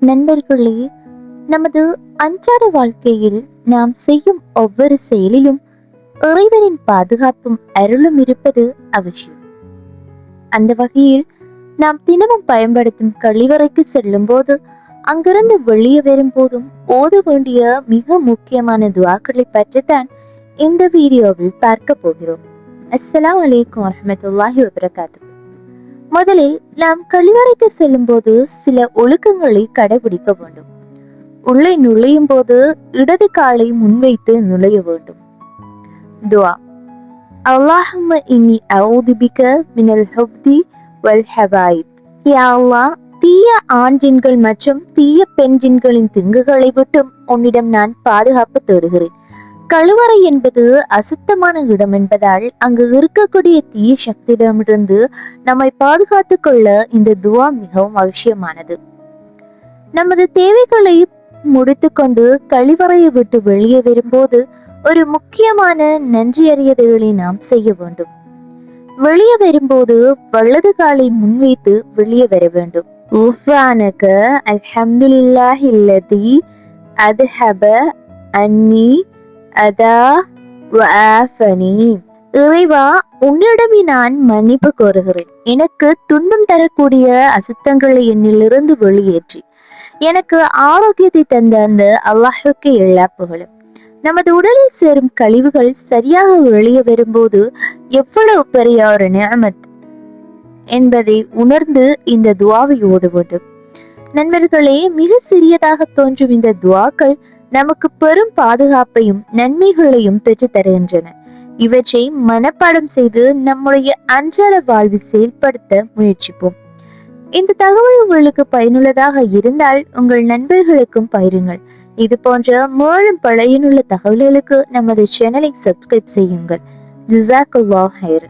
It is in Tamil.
நண்பர்களே, நமது அன்றாட வாழ்க்கையில் நாம் செய்யும் ஒவ்வொரு செயலிலும் இறைவனின் பாதுகாப்பும் அருளும் இருப்பது அவசியம். அந்த வகையில் நாம் தினமும் பயன்படுத்தும் கழிவறைக்கு செல்லும் போது, அங்கிருந்து வெளியே வரும்போதும் ஓத வேண்டிய மிக முக்கியமான துஆக்களை பற்றித்தான் இந்த வீடியோவில் பார்க்க போகிறோம். அஸ்ஸலாமு அலைக்கும் வரஹ்மத்துல்லாஹி வபரகாத்துஹு. முதலில் நாம் கழிவறைக்கு செல்லும் போது சில ஒழுக்கங்களை கடைபிடிக்க வேண்டும். உள்ளே நுழையும் போது இடது காலை முன்வைத்து நுழைய வேண்டும். துஆ: அல்லாஹும்ம இன்னி அஊது பிக மினல் ஹுப்தி வல் ஹவாயித். யா அல்லாஹ், தீய ஆண் ஜின்கள் மற்றும் தீய பெண் ஜின்களின் திங்குகளை விட்டும் உன்னிடம் நான் பாதுகாப்பு தேடுகிறேன். கழிவறை என்பது அசுத்தமான இடம் என்பதால் அங்கு இருக்கக்கூடிய தீய சக்தியிடமிருந்து நம்மை பாதுகாத்துக் கொள்ள இந்த துஆ மிகவும் அவசியமானது. நமது தேவைகளை முடித்துக்கொண்டு கழிவறையை விட்டு வெளியே வரும்போது ஒரு முக்கியமான நன்றி அறியதலை நாம் செய்ய வேண்டும். வெளியே வரும்போது வலது காலை முன்வைத்து வெளியே வர வேண்டும். உஃப்ரானக அல்ஹம்துலில்லாஹில்லதி அத்ஹப அன்னி அதா வஆஃபனி. இறைவா, உன்னிடம் நான் மன்னிப்பு கோருகிறேன். எனக்கு துன்பம் தரக்கூடிய அசுத்தங்களை என்னிலிருந்து வெளியேற்றி எனக்கு ஆரோக்கியத்தை தந்த அந்த அல்லாஹ்வுக்கு எல்லா புகழும். நமது உடலில் சேரும் கழிவுகள் சரியாக வெளியே வரும்போது எவ்வளவு பெரிய ஒரு நிஅமத் என்பதை உணர்ந்து இந்த துஆவை ஓத வேண்டும். நண்பர்களே, மிக சிறியதாக தோன்றும் இந்த துஆக்கள் நமக்கு பெரும் பாதுகாப்பையும் நன்மைகளையும் பெற்று தருகின்றன. இவற்றை மனப்பாடம் செய்து நம்முடைய அன்றாட வாழ்வில் செயல்படுத்த முயற்சிப்போம். இந்த தகவல் உங்களுக்கு பயனுள்ளதாக இருந்தால் உங்கள் நண்பர்களுக்கும் பகிருங்கள். இது போன்ற மேலும் பயனுள்ள தகவல்களுக்கு நமது சேனலை சப்ஸ்கிரைப் செய்யுங்கள். ஜஸாக்கல்லாஹ் ஹைர்.